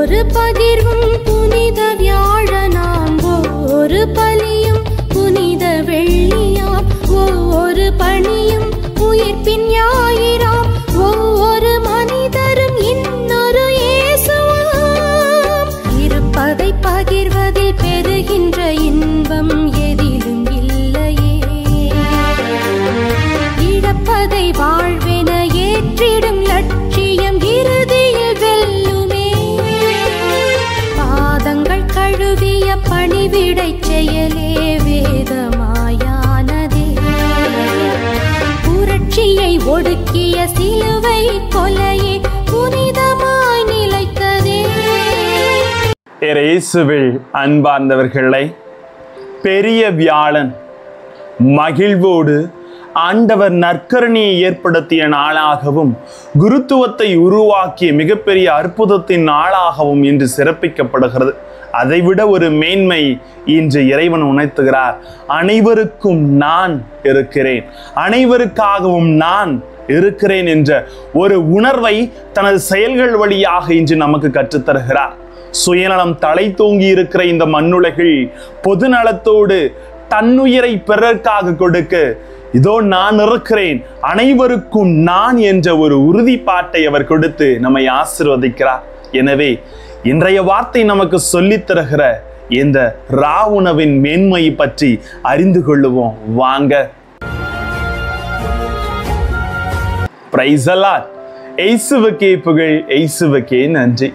ஒரு பகிர்வும் புனித வியாழனாம், ஒரு பலியும் புனித வெள்ளியாம், ஒவ்வொரு பணியும் உயிர்ப்பின் ஞாயிறாம், ஒவ்வொரு மனிதரும் இன்னொரு இயேசுவாம். இருப்பதை பகிர்வதில் பெறுகின்ற இன்பம் எதிலும் இல்லையே, இழப்பதை வாழ்வென ஏற்றிடும் லட்சியம் இறுதியில் வெல்லுமே. பாதங்கள் கழுவிய பணிவிடை செயலே வேதமாயானதே, புரட்சியை ஒடுக்கிய சிலுவை கொலையே புனிதமாய் நிலைத்ததே. இயேசுவில் அன்பார்ந்தவர்களை, பெரிய வியாழன் மகிழ்வோடு ஆண்டவர் நற்கருணையை ஏற்படுத்திய நாளாகவும் குருத்துவத்தை உருவாக்கிய மிகப்பெரிய அற்புதத்தின் நாளாகவும் இன்று சிறப்பிக்கப்படுகிறது. அதைவிட ஒரு மேன்மை இன்று இறைவன் உணர்த்துகிறார். அனைவருக்கும் நான் இருக்கிறேன், அனைவருக்காகவும் நான் இருக்கிறேன் என்ற ஒரு உணர்வை தனது செயல்கள் வழியாக இன்று நமக்கு கற்றுத்தருகிறார். சுயநலம் தலை தோங்கி இருக்கிற இந்த மண்ணுலகில் பொதுநலத்தோடு தன்னுயிரை பிறர்க்காக கொடுக்க இதோ நான் இருக்கிறேன், அனைவருக்கும் நான் என்ற ஒரு உறுதிப்பாட்டை அவர் கொடுத்து நம்மை ஆசீர்வதிக்கிறார். எனவே இன்றைய வார்த்தை நமக்கு சொல்லித் தருகிற இந்த உணவின் மேன்மையை பற்றி அறிந்து கொள்ளுவோம் வாங்க. Praise the Lord. இயேசுவுக்கே புகழ், இயேசுவுக்கே நன்றி.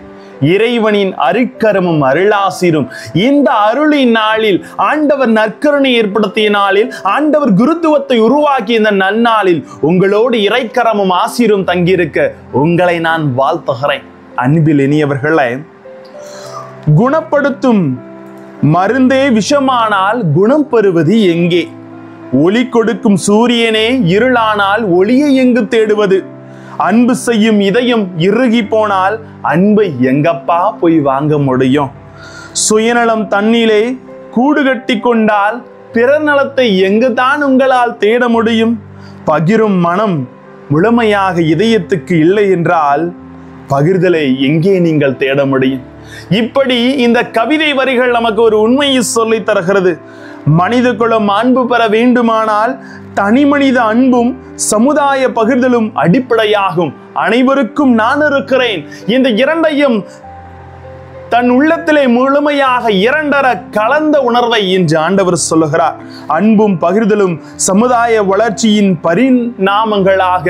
இறைவனின் அருட்கரமும் அருளாசீரும் இந்த அருளின் நாளில், ஆண்டவர் நற்கருணை ஏற்படுத்திய நாளில், ஆண்டவர் குருத்துவத்தை உருவாக்கிய இந்த நன்னாளில் உங்களோடு இறைக்கரமும் ஆசீரும் தங்கியிருக்க உங்களை நான் வாழ்த்துகிறேன். அன்பில் இனியவர்களே, குணப்படுத்தும் மருந்தே விஷமானால் குணம் பெறுவது எங்கே? ஒளி கொடுக்கும் சூரியனே இருளானால் ஒளியை எங்கு தேடுவது? அன்பு செய்யும் இதயம் இறுகி போனால் அன்பை எங்கப்பா போய் வாங்க முடியும்? சுயநலம் தன்னிலே கூடு கட்டி கொண்டால் பிறர் நலத்தை எங்குதான் உங்களால் தேட முடியும்? பகிரும் மனம் முழுமையாக இதயத்துக்கு இல்லை என்றால் பகிர்தலை எங்கே நீங்கள் தேட முடியும்? இப்படி இந்த கவிதை வரிகள் நமக்கு ஒரு உண்மையை சொல்லி தருகிறது. மனித குலம் அன்பு பெற வேண்டுமானால் தனி மனித அன்பும் சமுதாய பகிர்தலும் அடிப்படையாகும். அனைவருக்கும் நான் இருக்கிறேன் இந்த இரண்டையும் தன் உள்ளத்திலே முழுமையாக இரண்டர கலந்த உணர்வை இன்று ஆண்டவர் சொல்லுகிறார். அன்பும் பகிர்தலும் சமுதாய வளர்ச்சியின் பரிணாமங்களாக,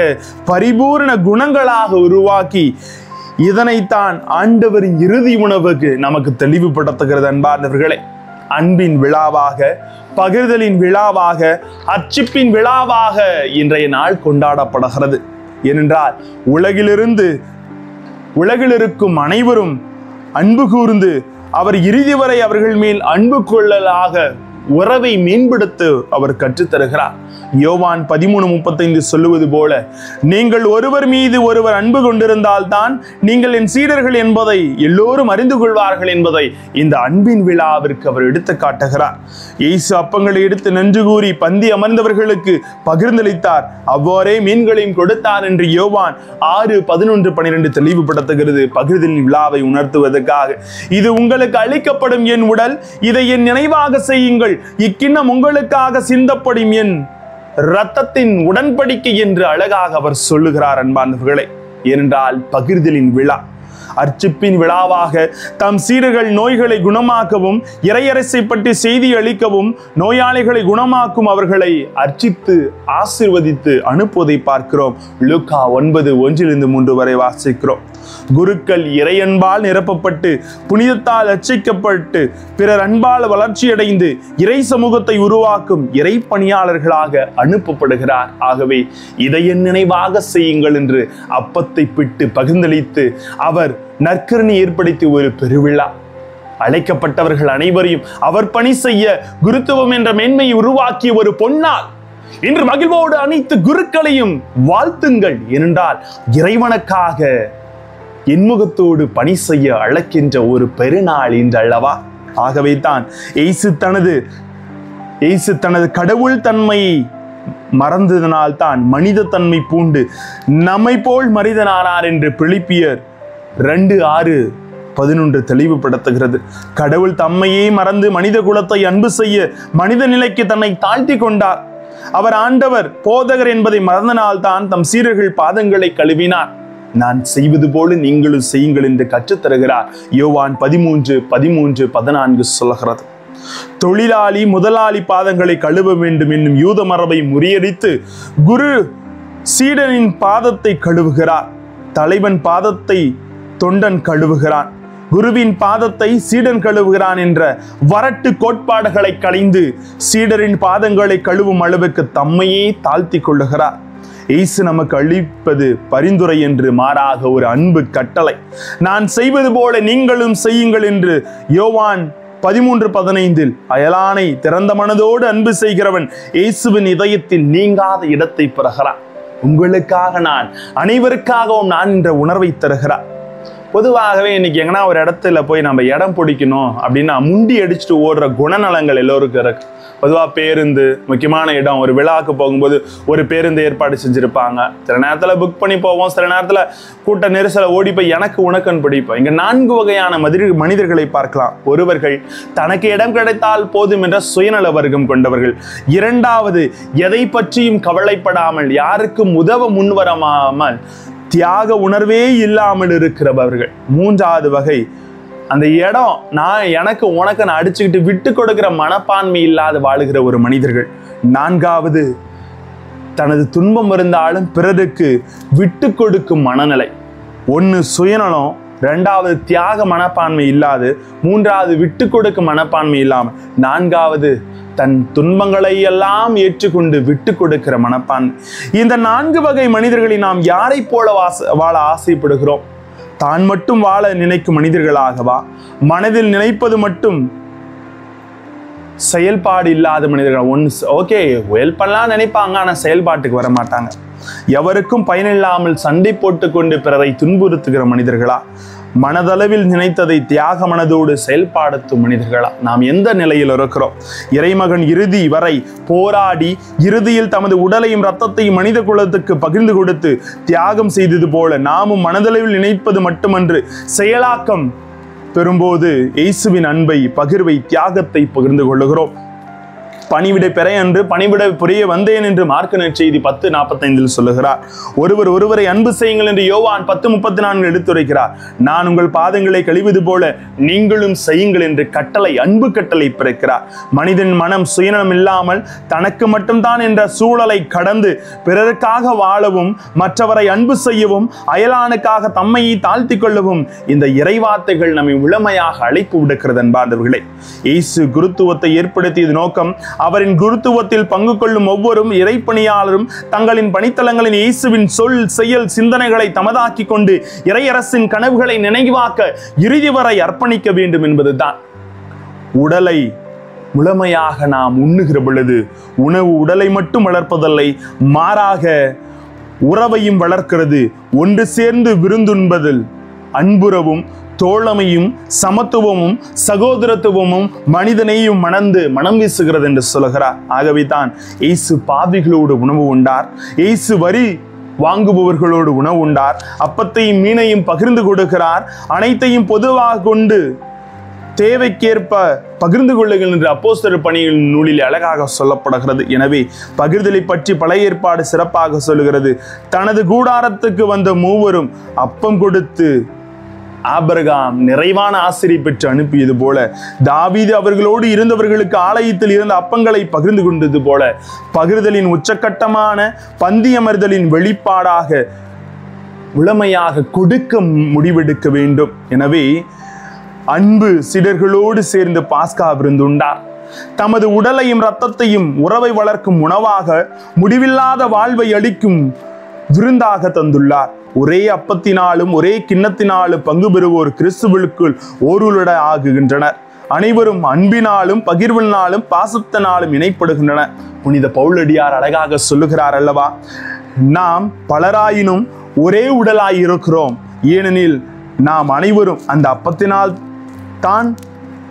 பரிபூர்ண குணங்களாக உருவாக்கி இதனைத்தான் ஆண்டவரின் இறுதி உணவுக்கு நமக்கு தெளிவுபடுத்துகிறது. அன்பார்ந்தவர்களே, அன்பின் விழாவாக, பகிர்தலின் விழாவாக, அர்ச்சிப்பின் விழாவாக இன்றைய நாள் கொண்டாடப்படுகிறது. ஏனென்றால் உலகில் இருக்கும் அனைவரும் அன்பு கூர்ந்து அவர் இறுதி வரை அவர்கள் மேல் அன்பு கொள்ளலாக உறவை மேம்படுத்த அவர் கற்றுத்தருகிறார். யோவான் 13:35 சொல்லுவது போல, நீங்கள் ஒருவர் மீது ஒருவர் அன்பு கொண்டிருந்தால் தான் நீங்கள் என் சீடர்கள் என்பதை எல்லோரும் அறிந்து கொள்வார்கள் என்பதை இந்த அன்பின் விழாவிற்கு அவர் எடுத்து காட்டுகிறார். இயேசு அப்பங்களை எடுத்து நன்றி கூறி பந்தி அமர்ந்தவர்களுக்கு பகிர்ந்தளித்தார், அவ்வாறே மீன்களையும் கொடுத்தார் என்று யோவான் 6:11-12 தெளிவுபடுத்துகிறது. பகிர்தலின் விழாவை உணர்த்துவதற்காக, இது உங்களுக்கு அளிக்கப்படும் என் உடல், இதை என் நினைவாக செய்யுங்கள், இக்கிண்ணம் உங்களுக்காக சிந்தப்படும் என் இரத்தத்தின் உடன்படிக்கை என்று அழகாக அவர் சொல்லுகிறார். அன்பார்ந்தவர்களே, ஏனென்றால் பகிர்தலின் விழா, அர்ச்சிப்பின் விழாவாக தம் சீடர்கள் நோய்களை குணமாக்கவும், இறையரசை பற்றி செய்தி அளிக்கவும், நோயாளிகளை குணமாக்கும் அவர்களை அர்ச்சித்து ஆசீர்வதித்து அனுப்புவதை பார்க்கிறோம். லூக்கா 9:1-3 வரை வாசிக்கிறோம். குருக்கள் இறையன்பால் நிரப்பப்பட்டு, புனிதத்தால் அர்ச்சிக்கப்பட்டு, பிறர் அன்பால் வளர்ச்சியடைந்து இறை சமூகத்தை உருவாக்கும் இறை பணியாளர்களாக அனுப்பப்படுகிறார். ஆகவே இதை என் நினைவாக செய்யுங்கள் என்று அப்பத்தை பிட்டு பகிர்ந்தளித்து அவர் நற்கருணை ஏற்படுத்தி ஒரு பெருவிழா. அழைக்கப்பட்டவர்கள் அனைவரையும் அவர் பணி செய்ய குருத்துவம் என்ற மேன்மையை உருவாக்கிய ஒரு பொன்னாள். இன்று மகிழ்வோடு அனைத்து குருக்களையும் வாழ்த்துங்கள். ஏனென்றால் இறைவனுக்காக இன்முகத்தோடு பணி செய்ய அழைக்கின்ற ஒரு பெருநாள் இன்று அல்லவா? ஆகவே தான் இயேசு தனது கடவுள் தன்மையை மறந்ததனால் தான் மனித தன்மை பூண்டு நம்மை போல் மனிதனானார் என்று பிலிப்பியர் 2:6 11 தெளிவுபடுத்துகிறது. கடவுள் தம்மையே மறந்து மனித குலத்தை அன்பு செய்ய மனித நிலைக்கு தன்னை தாழ்த்தி கொண்டார். அவர் ஆண்டவர் போதகர் என்பதை மறந்தனால் தான் தம் சீடர்கள் பாதங்களை கழுவினார். நான் செய்வது போல நீங்களும் செய்யுங்கள் என்று கற்றுத்தருகிறார். யோவான் 13:14 சொல்லுகிறது. தொழிலாளி முதலாளி பாதங்களை கழுவ வேண்டும் என்னும் யூத மரபை முறியடித்து குரு சீடனின் பாதத்தை கழுவுகிறார். தலைவன் பாதத்தை தொண்டன் கழுவுகிறான், குருவின் பாதத்தை சீடன் கழுவுகிறான் என்ற வரட்டு கோட்பாடுகளை களைந்து சீடரின் பாதங்களை கழுவும் அளவுக்கு தம்மையே தாழ்த்தி கொள்ளுகிறார். இயேசு நமக்கு அளிப்பது பரிந்துரை என்று மாறாக ஒரு அன்பு கட்டளை. நான் செய்வது போல நீங்களும் செய்யுங்கள் என்று யோவான் 13:15 அயலானை திறந்த மனதோடு அன்பு செய்கிறவன் இயேசுவின் இதயத்தில் நீங்காத இடத்தை பெறுகிறான். உங்களுக்காக நான், அனைவருக்காகவும் நான் என்ற உணர்வை தருகிறார். பொதுவாகவே இன்னைக்கு எங்கன்னா ஒரு இடத்துல போய் நம்ம இடம் பிடிக்கணும் அப்படின்னா முண்டி அடிச்சுட்டு ஓடுற குணநலங்கள் எல்லோருக்கும் இருக்கு. பொதுவாக பேருந்து, முக்கியமான இடம், ஒரு விழாவுக்கு போகும்போது ஒரு பேருந்து ஏற்பாடு செஞ்சுருப்பாங்க. சில நேரத்தில் புக் பண்ணி போவோம், சில நேரத்தில் கூட்ட நெரிசலை ஓடி போய் எனக்கு உனக்குன்னு பிடிப்போம். இங்கே 4 வகையான மனிதர்களை பார்க்கலாம். ஒருவர்கள் தனக்கு இடம் கிடைத்தால் போதும் என்ற சுயநல வர்க்கம் கொண்டவர்கள். இரண்டாவது, எதை பற்றியும் கவலைப்படாமல் யாருக்கும் உதவ முன்வராமல் தியாக உணர்வே இல்லாமல் இருக்கிறவர்கள். மூன்றாவது வகை, அந்த இடம் எனக்கு உனக்கு நான் அடிச்சுக்கிட்டு விட்டு கொடுக்கிற மனப்பான்மை இல்லாத வாழுகிற ஒரு மனிதர்கள். நான்காவது, தனது துன்பம் இருந்தாலும் பிறருக்கு விட்டு கொடுக்கும் மனநிலை. ஒன்று சுயநலம், ரெண்டாவது தியாக மனப்பான்மை இல்லாது, மூன்றாவது விட்டு கொடுக்கும் மனப்பான்மை இல்லாமல், நான்காவது தன் துன்பங்களை எல்லாம் ஏற்றுக்கொண்டு விட்டு கொடுக்கிற மனப்பான்மை. இந்த 4 வகை மனிதர்களை நாம் யாரை போல வாழ ஆசைப்படுகிறோம்? தான் மட்டும் வாழ நினைக்கும் மனிதர்களாகவா? மனதில் நினைப்பது மட்டும் செயல்பாடு இல்லாத மனிதர்கள். ஓகே, ஹெல்ப் பண்ணலாம் நினைப்பாங்க, ஆனால் செயல்பாட்டுக்கு வர மாட்டாங்க. எவருக்கும் பயனில்லாமல் சண்டை போட்டுக்கொண்டு பிறரை துன்புறுத்துகிற மனிதர்களா? மனதளவில் நினைத்ததை தியாக மனதோடு செயல்படுத்தும் மனிதர்களா? நாம் எந்த நிலையில் இருக்கிறோம்? இறைமகன் இறுதி வரை போராடி இறுதியில் தமது உடலையும் இரத்தத்தையும் மனித குலத்துக்கு பகிர்ந்து கொடுத்து தியாகம் செய்தது போல நாமும் மனதளவில் நினைப்பது மட்டுமன்று செயலாக்கம் பெறும்போது இயேசுவின் அன்பை, பகிர்வை, தியாகத்தை பகிர்ந்து கொள்ளுகிறோம். பணிவிடை பெற என்று பணிவிடை புரிய வந்தேன் என்று மார்க்கு நற்செய்தி 10:45 சொல்லுகிறார். ஒருவரை அன்பு செய்யுங்கள் என்று யோவான் 10:34 எடுத்துரைக்கிறார். நான் உங்கள் பாதங்களை கழுவது போல நீங்களும் செய்யுங்கள் என்று கட்டளை, அன்பு கட்டளை பிறக்கிறார். மனிதன் மனம் சுயநலம் இல்லாமல் தனக்கு மட்டும்தான் என்ற சூழலை கடந்து பிறருக்காக வாழவும், மற்றவரை அன்பு செய்யவும், அயலானுக்காக தம்மையை தாழ்த்தி கொள்ளவும் இந்த இறைவார்த்தைகள் நம்மை முழுமையாக அழைப்பு விடுக்கிறது. அன்பார்ந்தவர்களே, இயேசு குருத்துவத்தை ஏற்படுத்தியது நோக்கம் அவரின் குருத்துவத்தில் பங்கு கொள்ளும் ஒவ்வொரும் இறைப்பணியாளரும் தங்களின் பணித்தலங்களின் இயேசுவின் சொல், செயல், சிந்தனைகளை தமதாக்கி கொண்டு இறையரசின் கனவுகளை நினைவாக்க இறுதி வரை அர்ப்பணிக்க வேண்டும் என்பதுதான். உடலை முழுமையாக நாம் உண்ணுகிற பொழுது உணவு உடலை மட்டும் வளர்ப்பதில்லை, மாறாக உறவையும் வளர்க்கிறது. ஒன்று சேர்ந்து விருந்துண்பதில் அன்புறவும், தோழமையும், சமத்துவமும், சகோதரத்துவமும், மனிதனையும் மனம் வீசுகிறது என்று சொல்லுகிறார். ஆகவே தான் இயேசு பாவிகளோடு உணவு உண்டார், இயேசு வரி வாங்குபவர்களோடு உணவு உண்டார், அப்பத்தையும் மீனையும் பகிர்ந்து கொடுக்கிறார், அனைத்தையும் பொதுவாக கொண்டு தேவைக்கேற்ப பகிர்ந்து கொள்ளுங்கள் என்று அப்போஸ்தலர் பணிகள் நூலில் அழகாக சொல்லப்படுகிறது. எனவே பகிர்தலை பற்றி பழைய ஏற்பாடு சிறப்பாக சொல்லுகிறது. தனது கூடாரத்துக்கு வந்த மூவரும் அப்பம் கொடுத்து ஆபிரகாம் நிறைவான ஆசிரியை பெற்று அனுப்பியது போல, தாவீது அவர்களோடு இருந்தவர்களுக்கு ஆலயத்தில் இருந்த அப்பங்களை பகிர்ந்து கொண்டது போல, பகிர்தலின் உச்சக்கட்டமான பந்தியமர்தலின் வெளிப்பாடாக முழுமையாக கொடுக்க முடிவெடுக்க வேண்டும். எனவே அன்பு சீடர்களோடு சேர்ந்து பாஸ்கா விருந்துண்டார். தமது உடலையும் இரத்தத்தையும் உறவை வளர்க்கும் உணவாக, முடிவில்லாத வாழ்வை அளிக்கும் விருந்தாக தந்துள்ளார். ஒரே அப்பத்தினாலும் ஒரே கிண்ணத்தினாலும் பங்கு பெறுவோர் கிறிஸ்துவுக்குள் ஓருளட ஆகுகின்றனர். அனைவரும் அன்பினாலும் பகிர்வினாலும் பாசத்தினாலும் இணைப்படுகின்றனர். புனித பவுலடியார் அழகாக சொல்லுகிறார் அல்லவா, நாம் பலராயினும் ஒரே உடலாய் இருக்கிறோம், ஏனெனில் நாம் அனைவரும் அந்த அப்பத்தினால் தான்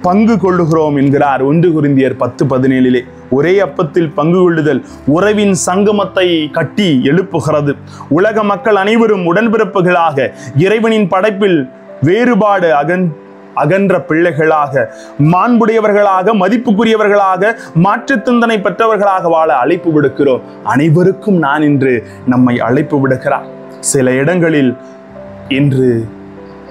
பங்கு கொள்ளுகிறோம் என்கிறார் 1 கொரிந்தியர் 10:17. ஒரே அப்பத்தில் பங்கு கொள்ளுதல் உறவின் சங்கமத்தை கட்டி எழுப்புகிறது. உலக மக்கள் அனைவரும் உடன்பிறப்புகளாக இறைவனின் படைப்பில் வேறுபாடு அகன்ற பிள்ளைகளாக, மாண்புடையவர்களாக, மதிப்புக்குரியவர்களாக, மாற்று சிந்தனை பெற்றவர்களாக வாழ அழைப்பு விடுக்கிறோம். அனைவருக்கும் நான் இன்று நம்மை அழைப்பு விடுக்கிறார். சில இடங்களில் இன்று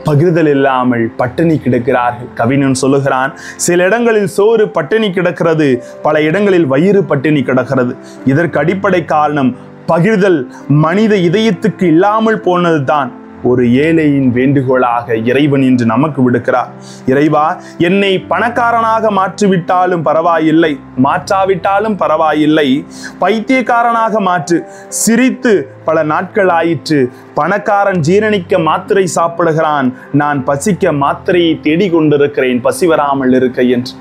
பகிர்தல் இல்லாமல் பட்டினி கிடக்கிறார்கள். கவிஞன் சொல்லுகிறான், சில இடங்களில் சோறு பட்டினி கிடக்கிறது, பல இடங்களில் வயிறு பட்டினி கிடக்கிறது. இதற்கு அடிப்படை காரணம் பகிர்தல் மனித இதயத்துக்கு இல்லாமல் போனதுதான். ஒரு ஏழையின் வேண்டுகோளாக இறைவன் இன்று நமக்கு விடுக்கிறார். இறைவா, என்னை பணக்காரனாக மாற்றிவிட்டாலும் பரவாயில்லை, மாற்றாவிட்டாலும் பரவாயில்லை, பைத்தியக்காரனாக மாற்று. சிரித்து பல நாட்கள் ஆயிற்று, பணக்காரன் ஜீரணிக்க மாத்திரை சாப்பிடுகிறான், நான் பசிக்க மாத்திரையை தேடிக்கொண்டிருக்கிறேன், பசி வராமல் இருக்க என்று.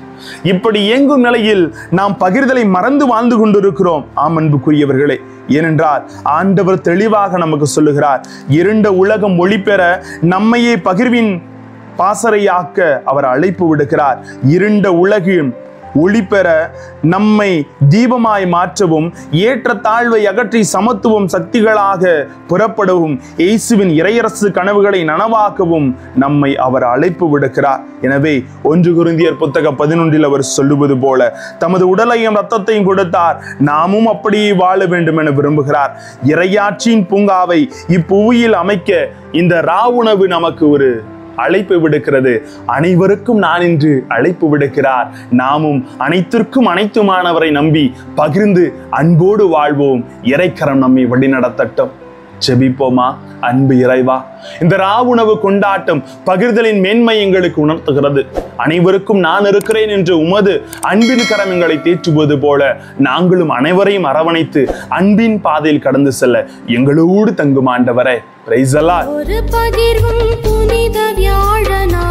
இப்படி இயங்கும் நிலையில் நாம் பகிர்தலை மறந்து வாழ்ந்து கொண்டிருக்கிறோம். ஆம் அன்புக்குரியவர்களே, ஏனென்றால் ஆண்டவர் தெளிவாக நமக்கு சொல்லுகிறார், இருண்ட உலகம் ஒளி பெற நம்மையே பகிர்வின் பாசறையாக்க அவர் அழைப்பு விடுக்கிறார். இருண்ட உலகின் ஒளி பெற நம்மை தீபமாய் மாற்றவும், ஏற்ற தாழ்வை அகற்றி சமத்துவம் சக்திகளாக புறப்படவும், இயேசுவின் இறையரசு கனவுகளை நனவாக்கவும் நம்மை அவர் அழைப்பு விடுக்கிறார். எனவே 1 கொரிந்தியர் புத்தகம் 11 அவர் சொல்லுவது போல தமது உடலையும் இரத்தத்தையும் கொடுத்தார், நாமும் அப்படியே வாழ வேண்டும் என விரும்புகிறார். இறையாட்சியின் பூங்காவை இப்புவியில் அமைக்க இந்த ராவுணவு நமக்கு ஒரு அழைப்பு விடுக்கிறது. அனைவருக்கும் நான் இன்று அழைப்பு விடுக்கிறார். நாமும் அனைத்திற்கும் அனைத்துமானவரை நம்பி பகிர்ந்து அன்போடு வாழ்வோம். இறைக்கரம் நம்மை வழிநடத்தட்டும். ஜெபிப்போமா. அன்பு இறைவா, இந்த ராவுணவு கொண்டாட்டம் பகிர்தலின் மேன்மை எங்களுக்கு உணர்த்துகிறது. அனைவருக்கும் நான் இருக்கிறேன் என்று உமது அன்பின் கரம் எங்களை தேற்றுவது போல நாங்களும் அனைவரையும் அரவணைத்து அன்பின் பாதையில் கடந்து செல்ல எங்களோடு தங்கும் ஆண்டவரே. Praise the Lord. ஒரு பகிர்வும் புனித வியாழனா